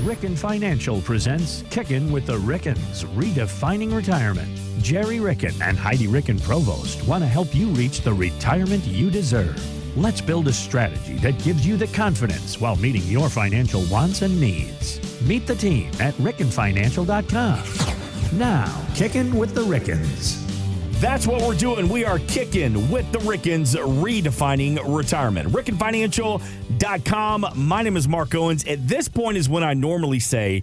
Ricken Financial presents Kickin' with the Rickens, Redefining Retirement. Jerry Ricken and Heidi Ricken Provost want to help you reach the retirement you deserve. Let's build a strategy that gives you the confidence while meeting your financial wants and needs. Meet the team at rickenfinancial.com. Now, Kickin' with the Rickens. That's what we're doing. We are kicking with the Rickens, redefining retirement. RickenFinancial.com. My name is Mark Owens. At this point is when I normally say,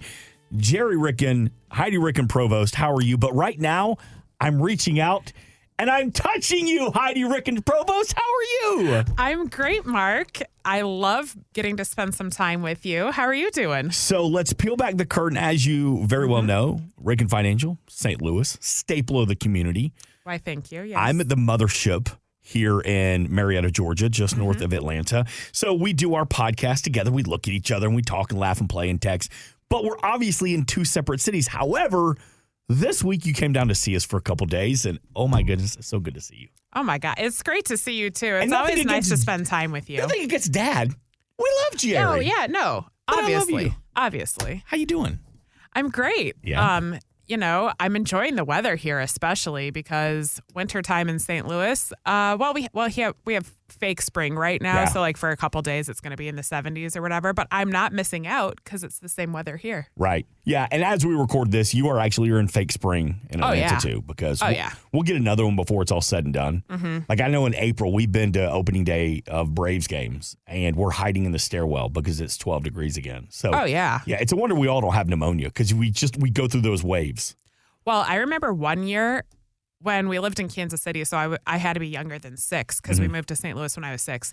Jerry Ricken, Heidi Ricken Provost, how are you? But right now, I'm reaching out and I'm touching you, Heidi Ricken Provost. How are you? I'm great, Mark. I love getting to spend some time with you. How are you doing? So let's peel back the curtain. As you very well know, Ricken Financial, St. Louis, staple of the community. Why, thank you. Yes. I'm at the mothership here in Marietta, Georgia, just north of Atlanta. So we do our podcast together. We look at each other and we talk and laugh and play and text. But we're obviously in two separate cities. However, this week you came down to see us for a couple days. And oh my goodness, it's so good to see you. Oh my God. It's great to see you too. It's always nice to spend time with you. I think it gets Dad. We love Jerry. Oh, yeah. No, obviously. I love you. Obviously. How you doing? I'm great. Yeah. You know, I'm enjoying the weather here, especially because wintertime in St. Louis. We have fake spring right now, Yeah. so like for a couple days it's going to be in the 70s or whatever. But I'm not missing out because it's the same weather here. Right. Yeah. And as we record this, you're in fake spring in Atlanta too, because we'll get another one before it's all said and done. Mm-hmm. Like I know in April we've been to opening day of Braves games and we're hiding in the stairwell because it's 12 degrees again. So yeah, it's a wonder we all don't have pneumonia because we go through those waves. Well, I remember one year when we lived in Kansas City, so I had to be younger than 6 because we moved to St. Louis when I was 6.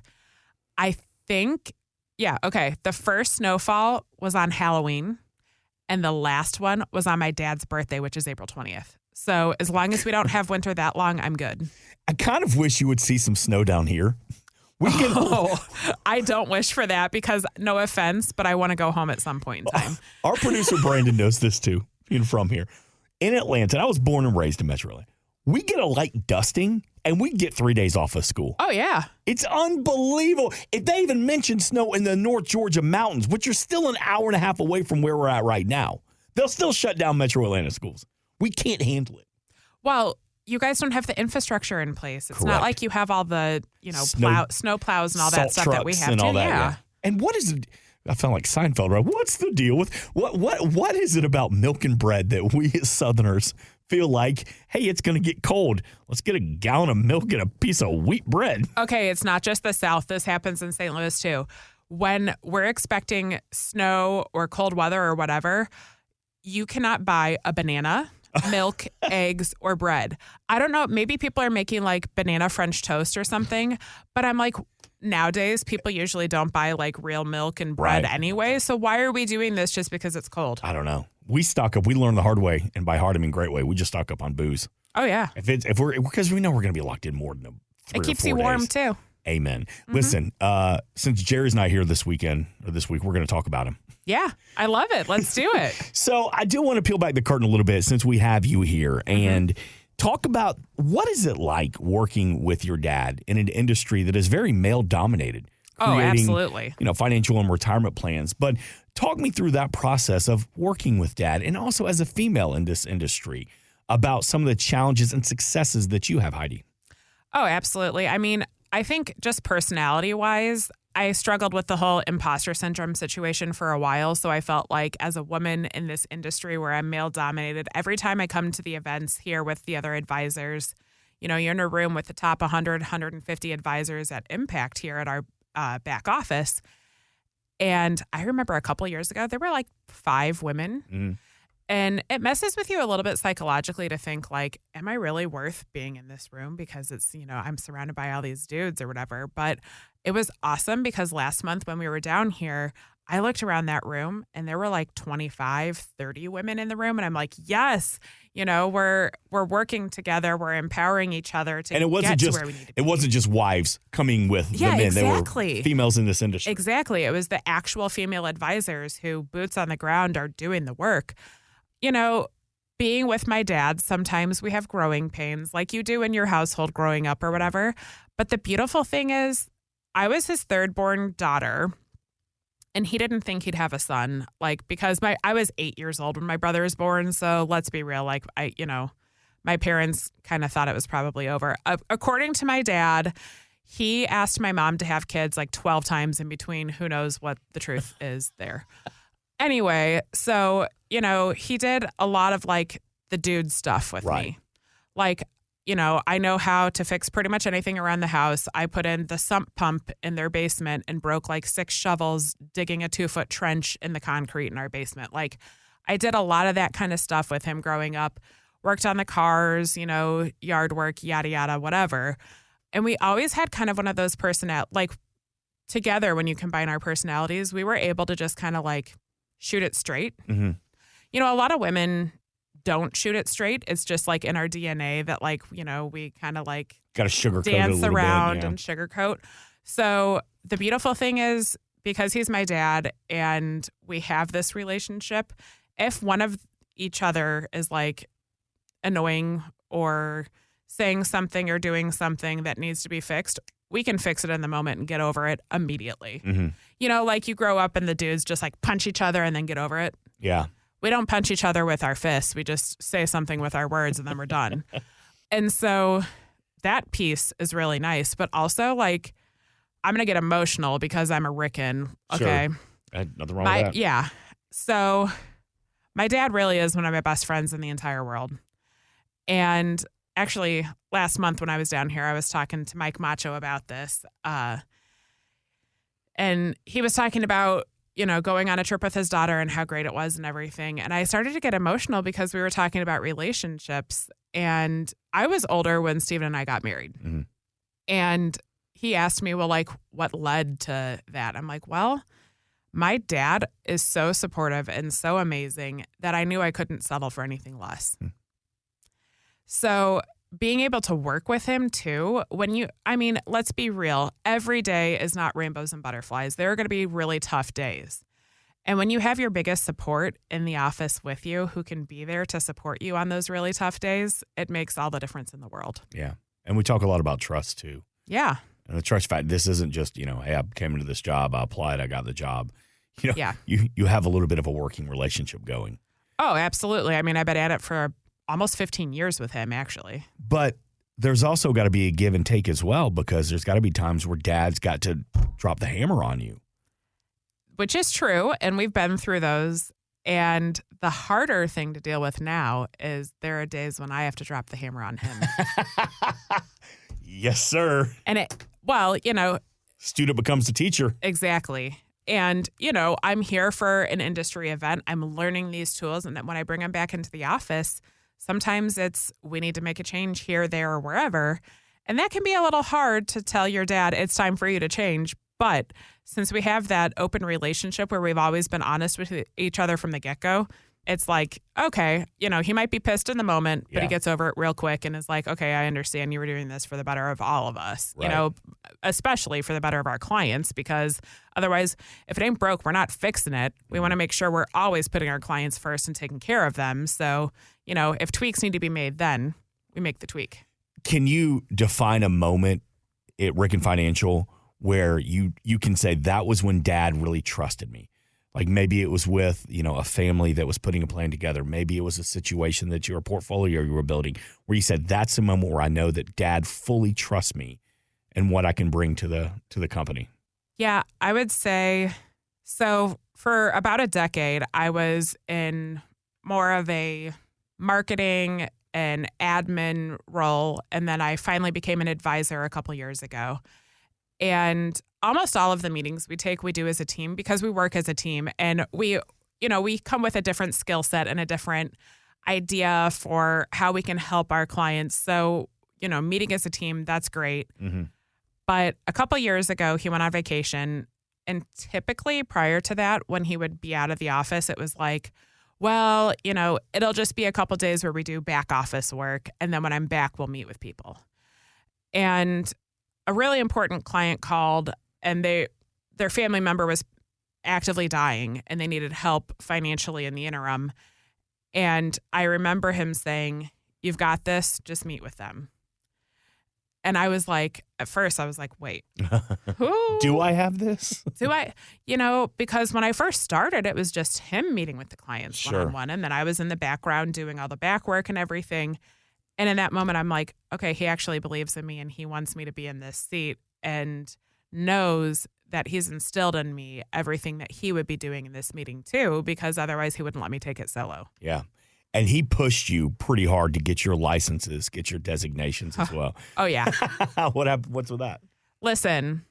I think, the first snowfall was on Halloween, and the last one was on my dad's birthday, which is April 20th. So as long as we don't have winter that long, I'm good. I kind of wish you would see some snow down here. I don't wish for that because, no offense, but I want to go home at some point in time. Our producer, Brandon, knows this too, being from here. In Atlanta, and I was born and raised in Metro Atlanta, we get a light dusting, and we get 3 days off of school. Oh, yeah. It's unbelievable. If they even mention snow in the North Georgia mountains, which are still an hour and a half away from where we're at right now, they'll still shut down Metro Atlanta schools. We can't handle it. Well, you guys don't have the infrastructure in place. It's not like you have all the, snow plows and all that stuff that we have and to. All that, yeah. And what is it? I felt like Seinfeld, right? What's the deal with what is it about milk and bread that we as Southerners feel like, hey, it's going to get cold. Let's get a gallon of milk and a piece of wheat bread. Okay, it's not just the South. This happens in St. Louis too. When we're expecting snow or cold weather or whatever, you cannot buy a banana, milk, eggs, or bread. I don't know. Maybe people are making like banana French toast or something, but I'm like, nowadays, people usually don't buy like real milk and bread anyway. So why are we doing this just because it's cold? I don't know. We stock up. We learn the hard way, and by hard I mean great way. We just stock up on booze. Oh yeah. Because we know we're going to be locked in more than 3 or 4 days. It keeps you warm too. Amen. Mm-hmm. Listen, since Jerry's not here this week, we're going to talk about him. Yeah, I love it. Let's do it. So I do want to peel back the curtain a little bit since we have you here and talk about what is it like working with your dad in an industry that is very male dominated. Oh, absolutely. Financial and retirement plans. But talk me through that process of working with dad and also as a female in this industry about some of the challenges and successes that you have, Heidi. Oh, absolutely. I mean, I think just personality-wise, I struggled with the whole imposter syndrome situation for a while. So I felt like as a woman in this industry where I'm male-dominated, every time I come to the events here with the other advisors, you're in a room with the top 100, 150 advisors at Impact here at our back office. And I remember a couple years ago, there were like 5 women. Mm. And it messes with you a little bit psychologically to think like, am I really worth being in this room? Because it's, I'm surrounded by all these dudes or whatever. But it was awesome because last month when we were down here, I looked around that room and there were like 25, 30 women in the room. And I'm like, yes, we're working together. We're empowering each other to get to where we need to be. It wasn't just wives coming with the men. Exactly. They were females in this industry. Exactly. It was the actual female advisors who boots on the ground are doing the work. Being with my dad, sometimes we have growing pains like you do in your household growing up or whatever. But the beautiful thing is I was his third born daughter. And he didn't think he'd have a son, like, because I was 8 years old when my brother was born. So let's be real. Like, my parents kind of thought it was probably over. According to my dad, he asked my mom to have kids like 12 times in between. Who knows what the truth is there. Anyway, so, he did a lot of like the dude stuff with me. Like, I know how to fix pretty much anything around the house. I put in the sump pump in their basement and broke like 6 shovels digging a 2-foot trench in the concrete in our basement. Like, I did a lot of that kind of stuff with him growing up, worked on the cars, yard work, yada, yada, whatever. And we always had kind of one of those like together when you combine our personalities, we were able to just kind of like shoot it straight. Mm-hmm. A lot of women don't shoot it straight. It's just like in our DNA that like, we kind of like got to sugarcoat dance it a around bit, and sugarcoat. So the beautiful thing is, because he's my dad and we have this relationship, if one of each other is like annoying or saying something or doing something that needs to be fixed, we can fix it in the moment and get over it immediately. Mm-hmm. Like you grow up and the dudes just like punch each other and then get over it. Yeah. We don't punch each other with our fists. We just say something with our words and then we're done. And so that piece is really nice. But also, like, I'm going to get emotional because I'm a Ricken. Okay. Sure. Nothing wrong with that. Yeah. So my dad really is one of my best friends in the entire world. And actually, last month when I was down here, I was talking to Mike Macho about this. And he was talking about, going on a trip with his daughter and how great it was and everything. And I started to get emotional because we were talking about relationships. And I was older when Steven and I got married. Mm-hmm. And he asked me, well, like, what led to that? I'm like, well, my dad is so supportive and so amazing that I knew I couldn't settle for anything less. Mm. So being able to work with him too, let's be real. Every day is not rainbows and butterflies. There are going to be really tough days. And when you have your biggest support in the office with you who can be there to support you on those really tough days, it makes all the difference in the world. Yeah. And we talk a lot about trust too. Yeah. And the trust fact, this isn't just, hey, I came into this job, I applied, I got the job. Yeah. You have a little bit of a working relationship going. Oh, absolutely. I've been at it for almost 15 years with him, actually. But there's also got to be a give and take as well, because there's got to be times where dad's got to drop the hammer on you. Which is true, and we've been through those. And the harder thing to deal with now is there are days when I have to drop the hammer on him. Yes, sir. And student becomes the teacher. Exactly. And, I'm here for an industry event. I'm learning these tools. And then when I bring them back into the office, sometimes it's we need to make a change here, there, or wherever. And that can be a little hard to tell your dad it's time for you to change. But since we have that open relationship where we've always been honest with each other from the get-go, it's like, okay, he might be pissed in the moment, but he gets over it real quick and is like, okay, I understand you were doing this for the better of all of us, right. Especially for the better of our clients, because otherwise, if it ain't broke, we're not fixing it. We want to make sure we're always putting our clients first and taking care of them. So, if tweaks need to be made, then we make the tweak. Can you define a moment at Ricken Financial where you can say that was when dad really trusted me? Like maybe it was with, a family that was putting a plan together. Maybe it was a situation that a portfolio you were building where you said, that's a moment where I know that dad fully trusts me and what I can bring to the company. Yeah, I would say so. For about a decade, I was in more of a marketing and admin role. And then I finally became an advisor a couple years ago. And almost all of the meetings we do as a team because we work as a team, and we come with a different skill set and a different idea for how we can help our clients. So, meeting as a team, that's great. Mm-hmm. But a couple years ago, he went on vacation. And typically prior to that, when he would be out of the office, it was like, well, it'll just be a couple days where we do back office work. And then when I'm back, we'll meet with people. And a really important client called, and their family member was actively dying and they needed help financially in the interim. And I remember him saying, "You've got this, just meet with them." And I was like, at first I was like, wait, who? Do I have this? Because when I first started, it was just him meeting with the clients Sure. one-on-one. And then I was in the background doing all the back work and everything. And in that moment, I'm like, okay, he actually believes in me and he wants me to be in this seat and knows that he's instilled in me everything that he would be doing in this meeting too, because otherwise he wouldn't let me take it solo. Yeah. And he pushed you pretty hard to get your licenses, get your designations as well. Oh, yeah. What happened? What's with that? Listen,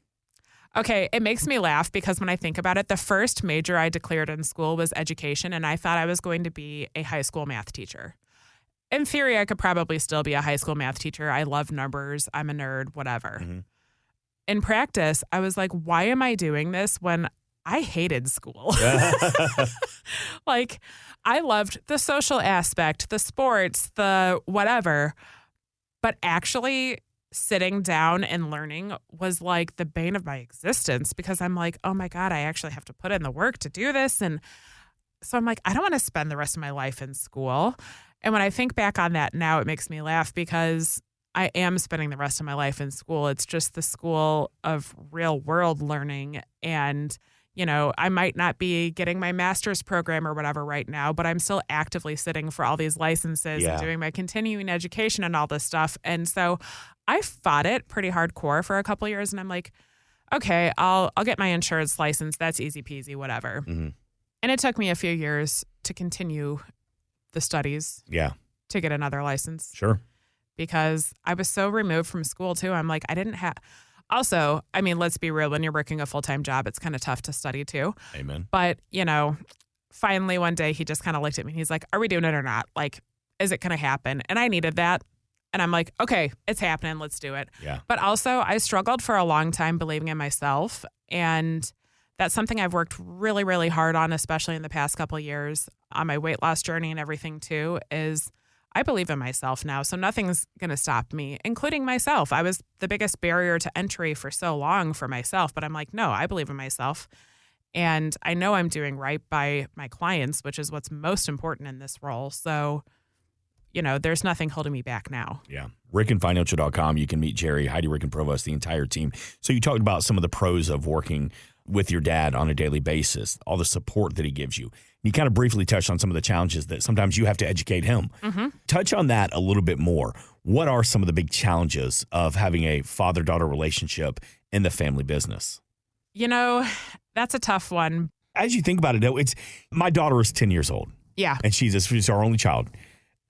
okay, it makes me laugh because when I think about it, the first major I declared in school was education, and I thought I was going to be a high school math teacher. In theory, I could probably still be a high school math teacher. I love numbers. I'm a nerd, whatever. Mm-hmm. In practice, I was like, why am I doing this when I hated school? Like, I loved the social aspect, the sports, the whatever. But actually sitting down and learning was like the bane of my existence because I'm like, oh my God, I actually have to put in the work to do this. And so I'm like, I don't want to spend the rest of my life in school. And when I think back on that now, it makes me laugh because I am spending the rest of my life in school. It's just the school of real world learning. And, I might not be getting my master's program or whatever right now, but I'm still actively sitting for all these licenses and doing my continuing education and all this stuff. And so I fought it pretty hardcore for a couple of years. And I'm like, okay, I'll get my insurance license. That's easy peasy, whatever. Mm-hmm. And it took me a few years to continue the studies. Yeah. To get another license. Sure. Because I was so removed from school too. I'm like, I didn't have. Also, I mean, let's be real. When you're working a full-time job, it's kind of tough to study too. Amen. But, finally one day he just kind of looked at me and he's like, are we doing it or not? Like, is it going to happen? And I needed that. And I'm like, okay, it's happening. Let's do it. Yeah. But also I struggled for a long time believing in myself. And that's something I've worked really, really hard on, especially in the past couple of years on my weight loss journey and everything too, is I believe in myself now. So nothing's going to stop me, including myself. I was the biggest barrier to entry for so long for myself, but I'm like, no, I believe in myself. And I know I'm doing right by my clients, which is what's most important in this role. So, there's nothing holding me back now. Yeah. RickenFinancial.com. You can meet Jerry, Heidi Ricken Provost, the entire team. So you talked about some of the pros of working with your dad on a daily basis, all the support that he gives you. You kind of briefly touched on some of the challenges that sometimes you have to educate him. Mm-hmm. Touch on that a little bit more. What are some of the big challenges of having a father-daughter relationship in the family business? That's a tough one. As you think about it, though, my daughter is 10 years old. Yeah. And she's our only child.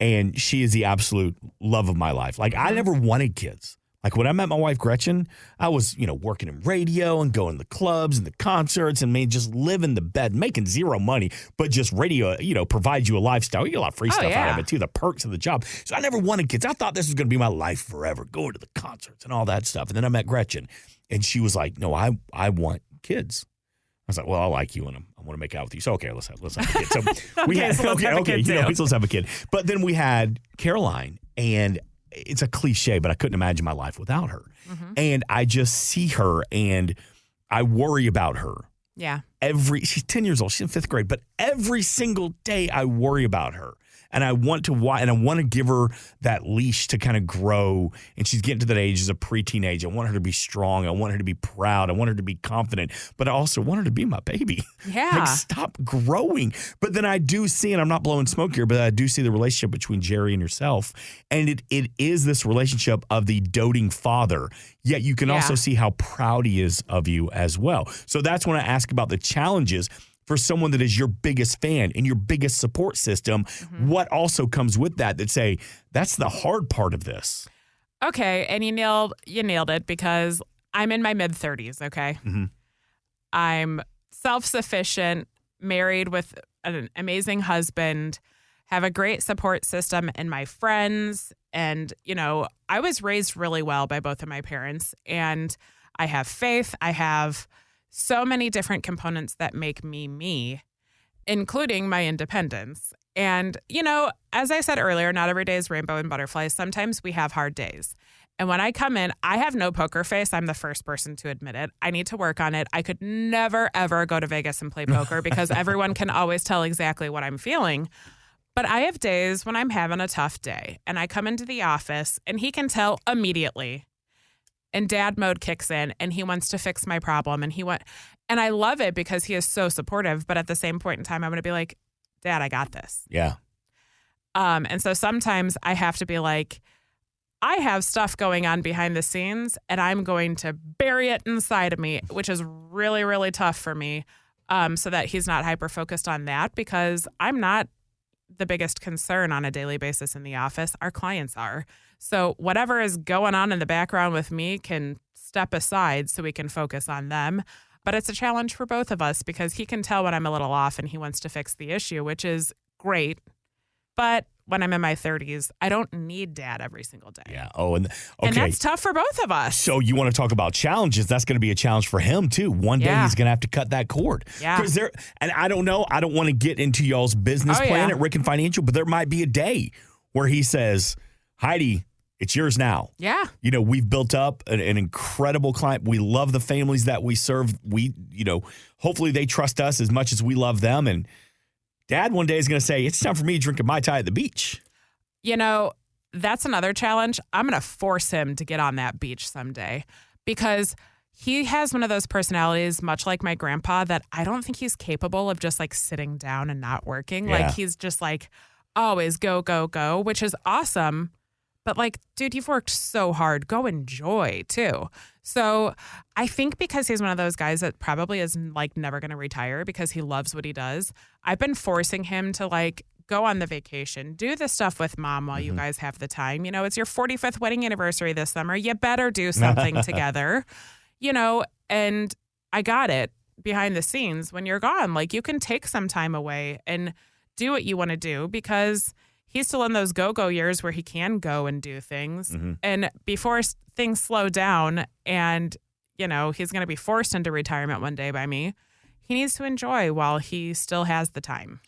And she is the absolute love of my life. Like, I never wanted kids. Like, when I met my wife, Gretchen, I was, working in radio and going to the clubs and the concerts and just living the bed, making zero money, but just radio, provides you a lifestyle. You get a lot of free stuff out of it, too, the perks of the job. So I never wanted kids. I thought this was going to be my life forever, going to the concerts and all that stuff. And then I met Gretchen, and she was like, no, I want kids. I was like, well, I like you, and I want to make out with you. So, okay, let's have a kid. So let's have a kid, too. Let's have a kid. But then we had Caroline, and it's a cliche, but I couldn't imagine my life without her. Mm-hmm. And I just see her, and I worry about her. Yeah. She's 10 years old. She's in 5th grade, but every single day I worry about her. And I want to give her that leash to kind of grow. And she's getting to that age as a preteen age. I want her to be strong. I want her to be proud. I want her to be confident. But I also want her to be my baby. Yeah. Stop growing. But then I do see, and I'm not blowing smoke here, but I do see the relationship between Jerry and yourself. And it is this relationship of the doting father. Yet you can also see how proud he is of you as well. So that's when I ask about the challenges for someone that is your biggest fan and your biggest support system. Mm-hmm. What also comes with that say, that's the hard part of this? Okay, and you nailed it because I'm in my mid-30s, okay? Mm-hmm. I'm self-sufficient, married with an amazing husband, have a great support system in my friends, and, I was raised really well by both of my parents, and I have faith. I have so many different components that make me, including my independence. And, as I said earlier, not every day is rainbow and butterflies. Sometimes we have hard days. And when I come in, I have no poker face. I'm the first person to admit it. I need to work on it. I could never, ever go to Vegas and play poker because everyone can always tell exactly what I'm feeling. But I have days when I'm having a tough day and I come into the office and he can tell immediately. and dad mode kicks in and he wants to fix my problem and and I love it because he is so supportive, but at the same point in time I'm going to be like, Dad, I got this. Yeah. And so sometimes I have to be like, I have stuff going on behind the scenes and I'm going to bury it inside of me, which is really, really tough for me. So that he's not hyper focused on that, because I'm not the biggest concern on a daily basis in the office. Our clients are. So whatever is going on in the background with me can step aside so we can focus on them. But it's a challenge for both of us because he can tell when I'm a little off and he wants to fix the issue, which is great. But when I'm in my 30s, I don't need dad every single day. Yeah. Oh, and okay. And that's tough for both of us. So you want to talk about challenges? That's going to be a challenge for him too. One day he's going to have to cut that cord. Yeah. And I don't know. I don't want to get into y'all's business plan at Ricken Financial, but there might be a day where he says, Heidi, it's yours now. Yeah. You know, we've built up an incredible client. We love the families that we serve. Hopefully they trust us as much as we love them. And Dad one day is going to say, it's time for me to drink a Mai Tai at the beach. You know, that's another challenge. I'm going to force him to get on that beach someday because he has one of those personalities, much like my grandpa, that I don't think he's capable of just like sitting down and not working. Yeah. Like he's just like always go, go, go, which is awesome. But like, dude, you've worked so hard. Go enjoy too. So I think because he's one of those guys that probably is like never going to retire because he loves what he does, I've been forcing him to like go on the vacation, do the stuff with mom while you guys have the time. You know, it's your 45th wedding anniversary this summer. You better do something together, and I got it behind the scenes when you're gone. Like you can take some time away and do what you want to do because he's still in those go-go years where he can go and do things. And before things slow down and, he's going to be forced into retirement one day by me, he needs to enjoy while he still has the time.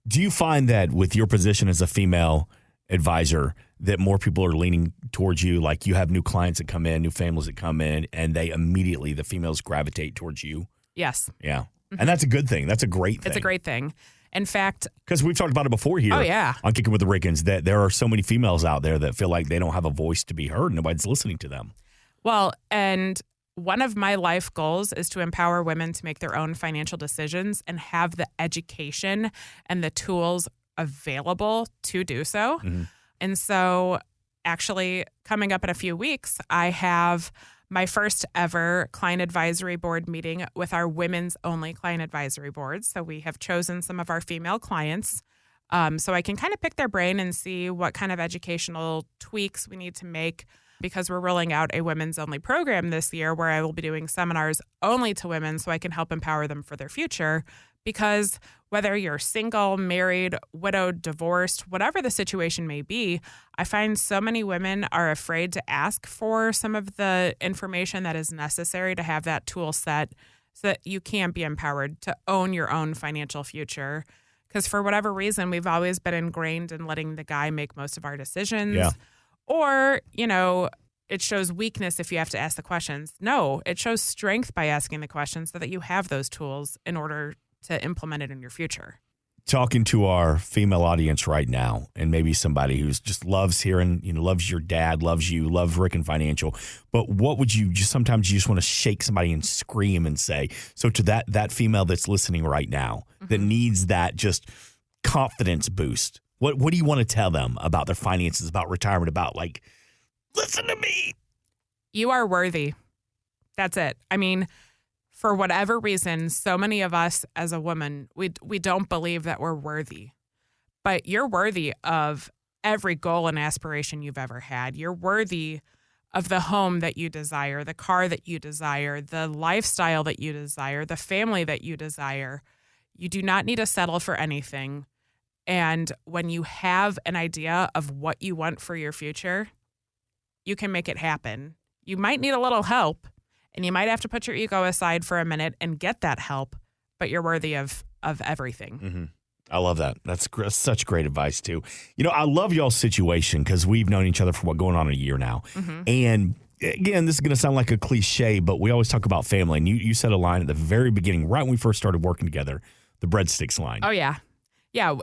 Do you find that with your position as a female advisor that more people are leaning towards you? Like you have new clients that come in, new families that come in, and the females gravitate towards you? Yes. Yeah. And that's a good thing. That's a great thing. It's a great thing. In fact, because we've talked about it before here on Kicking with the Rickens, that there are so many females out there that feel like they don't have a voice to be heard. Nobody's listening to them. Well, and one of my life goals is to empower women to make their own financial decisions and have the education and the tools available to do so. And so actually coming up in a few weeks, I have my first ever client advisory board meeting with our women's only client advisory board. So we have chosen some of our female clients so I can kind of pick their brain and see what kind of educational tweaks we need to make because we're rolling out a women's only program this year where I will be doing seminars only to women so I can help empower them for their future. Because whether you're single, married, widowed, divorced, whatever the situation may be, I find so many women are afraid to ask for some of the information that is necessary to have that tool set so that you can be empowered to own your own financial future. Because for whatever reason, we've always been ingrained in letting the guy make most of our decisions. Yeah. Or, it shows weakness if you have to ask the questions. No, it shows strength by asking the questions so that you have those tools in order to implement it in your future. Talking to our female audience right now, and maybe somebody who's just loves hearing, loves your dad, loves you, loves Ricken Financial. But what would sometimes you just want to shake somebody and scream and say, so to that female that's listening right now that needs that just confidence boost, what do you want to tell them about their finances, about retirement, about like, listen to me? You are worthy. That's it. I mean, for whatever reason, so many of us as a woman, we don't believe that we're worthy. But you're worthy of every goal and aspiration you've ever had. You're worthy of the home that you desire, the car that you desire, the lifestyle that you desire, the family that you desire. You do not need to settle for anything. And when you have an idea of what you want for your future, you can make it happen. You might need a little help. And you might have to put your ego aside for a minute and get that help, but you're worthy of everything. I love that. That's such great advice, too. I love y'all's situation because we've known each other for going on a year now. And again, this is going to sound like a cliche, but we always talk about family. And you said a line at the very beginning, right when we first started working together, the breadsticks line. Oh, yeah. Yeah.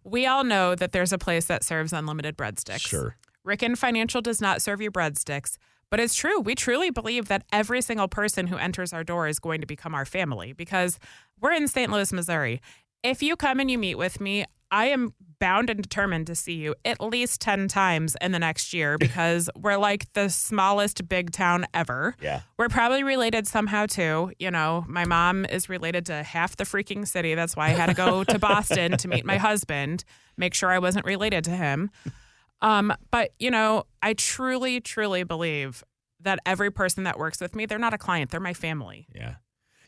We all know that there's a place that serves unlimited breadsticks. Sure. Ricken Financial does not serve you breadsticks, But it's true. We truly believe that every single person who enters our door is going to become our family because we're in St. Louis, Missouri. If you come and you meet with me, I am bound and determined to see you at least 10 times in the next year because we're like the smallest big town ever. Yeah. We're probably related somehow too. You know, my mom is related to half the freaking city. That's why I had to go to Boston to meet my husband, make sure I wasn't related to him. But, you know, I truly, truly believe that every person that works with me, they're not a client. They're my family. Yeah.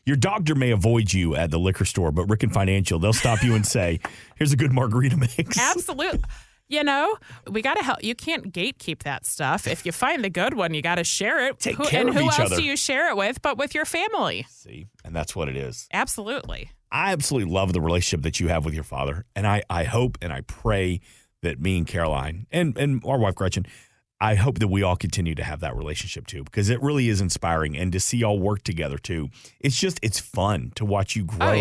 Your doctor may avoid you at the liquor store, but Ricken Financial, they'll stop you and say, here's a good margarita mix. Absolutely. You know, we got to help. You can't gatekeep that stuff. If you find the good one, you got to share it. Take care of who each else other. do you share it with but with your family? See, and that's what it is. Absolutely. I absolutely love the relationship that you have with your father. And I hope and I pray that me and Caroline and our wife, Gretchen, I hope that we all continue to have that relationship too, because it really is inspiring. And to see y'all work together too, it's fun to watch you grow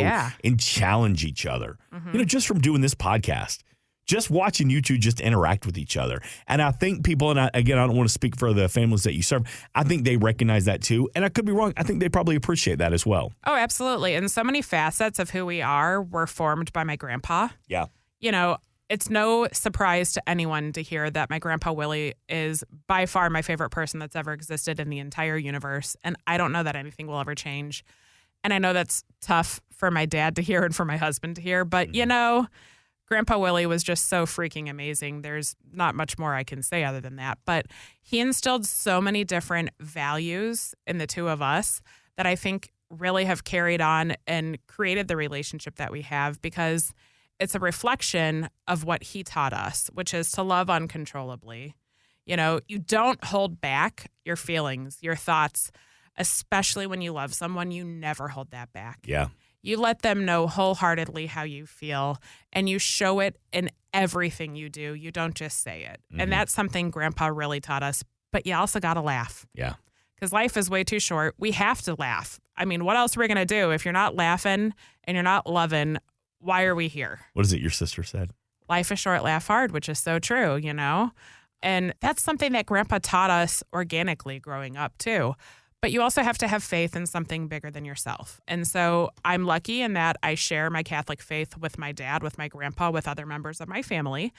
and challenge each other. You know, just from doing this podcast, just watching you two just interact with each other. And I think people, and I don't want to speak for the families that you serve, I think they recognize that too. And I could be wrong. I think they probably appreciate that as well. Oh, absolutely. And so many facets of who we are were formed by my grandpa. Yeah. You know, it's no surprise to anyone to hear that my grandpa Willie is by far my favorite person that's ever existed in the entire universe. And I don't know that anything will ever change. And I know that's tough for my dad to hear and for my husband to hear. But, you know, Grandpa Willie was just so freaking amazing. There's not much more I can say other than that. But he instilled so many different values in the two of us that I think really have carried on and created the relationship that we have because it's a reflection of what he taught us, which is to love uncontrollably. You know, you don't hold back your feelings, your thoughts, especially when you love someone, you never hold that back. Yeah. You let them know wholeheartedly how you feel, and you show it in everything you do. You don't just say it. And that's something Grandpa really taught us. But you also got to laugh. Yeah. Because life is way too short. We have to laugh. I mean, what else are we going to do? If you're not laughing and you're not loving, why are we here? What is it your sister said? Life is short, laugh hard, which is so true, you know? And that's something that Grandpa taught us organically growing up, too. But you also have to have faith in something bigger than yourself. And so I'm lucky in that I share my Catholic faith with my dad, with my grandpa, with other members of my family.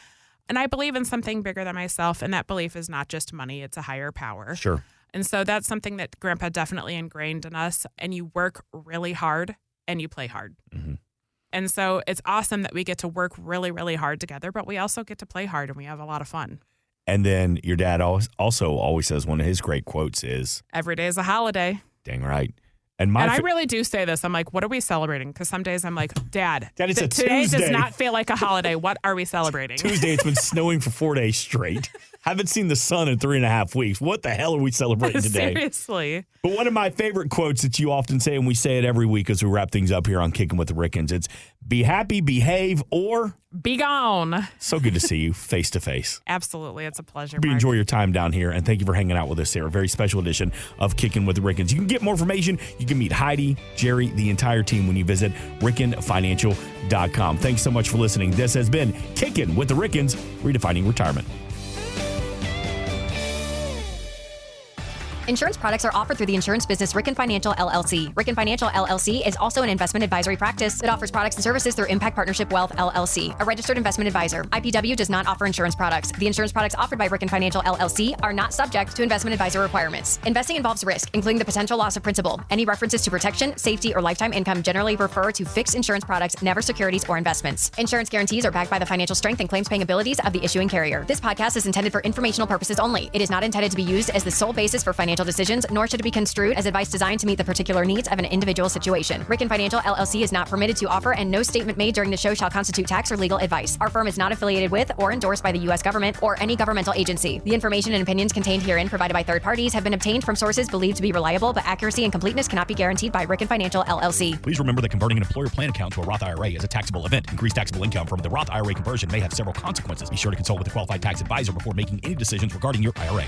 And I believe in something bigger than myself. And that belief is not just money, it's a higher power. Sure. And so that's something that Grandpa definitely ingrained in us. And you work really hard and you play hard. Mm-hmm. And so it's awesome that we get to work really, really hard together, but we also get to play hard and we have a lot of fun. And then your dad also always says one of his great quotes is, every day is a holiday. Dang right. And I really do say this. I'm like, what are we celebrating? Because some days I'm like, Dad, it's a today Tuesday. does not feel like a holiday. What are we celebrating? Tuesday, it's been snowing for 4 days straight. Haven't seen the sun in 3.5 weeks. What the hell are we celebrating today? Seriously. But one of my favorite quotes that you often say, and we say it every week as we wrap things up here on Kicking with the Rickens, it's be happy, behave, or be gone. So good to see you face to face. Absolutely. It's a pleasure. We enjoy your time down here, and thank you for hanging out with us here. A very special edition of Kicking with the Rickens. You can get more information. You can meet Heidi, Jerry, the entire team when you visit RickenFinancial.com. Thanks so much for listening. This has been Kicking with the Rickens, redefining retirement. Insurance products are offered through the insurance business Ricken Financial LLC. Ricken Financial LLC is also an investment advisory practice that offers products and services through Impact Partnership Wealth LLC, a registered investment advisor. IPW does not offer insurance products. The insurance products offered by Ricken Financial LLC are not subject to investment advisor requirements. Investing involves risk, including the potential loss of principal. Any references to protection, safety, or lifetime income generally refer to fixed insurance products, never securities or investments. Insurance guarantees are backed by the financial strength and claims paying abilities of the issuing carrier. This podcast is intended for informational purposes only. It is not intended to be used as the sole basis for financial decisions, nor should it be construed as advice designed to meet the particular needs of an individual situation. Ricken Financial LLC is not permitted to offer, and no statement made during the show shall constitute tax or legal advice. Our firm is not affiliated with or endorsed by the U.S. government or any governmental agency. The information and opinions contained herein provided by third parties have been obtained from sources believed to be reliable, but accuracy and completeness cannot be guaranteed by Ricken Financial LLC. Please remember that converting an employer plan account to a Roth IRA is a taxable event. Increased taxable income from the Roth IRA conversion may have several consequences. Be sure to consult with a qualified tax advisor before making any decisions regarding your IRA.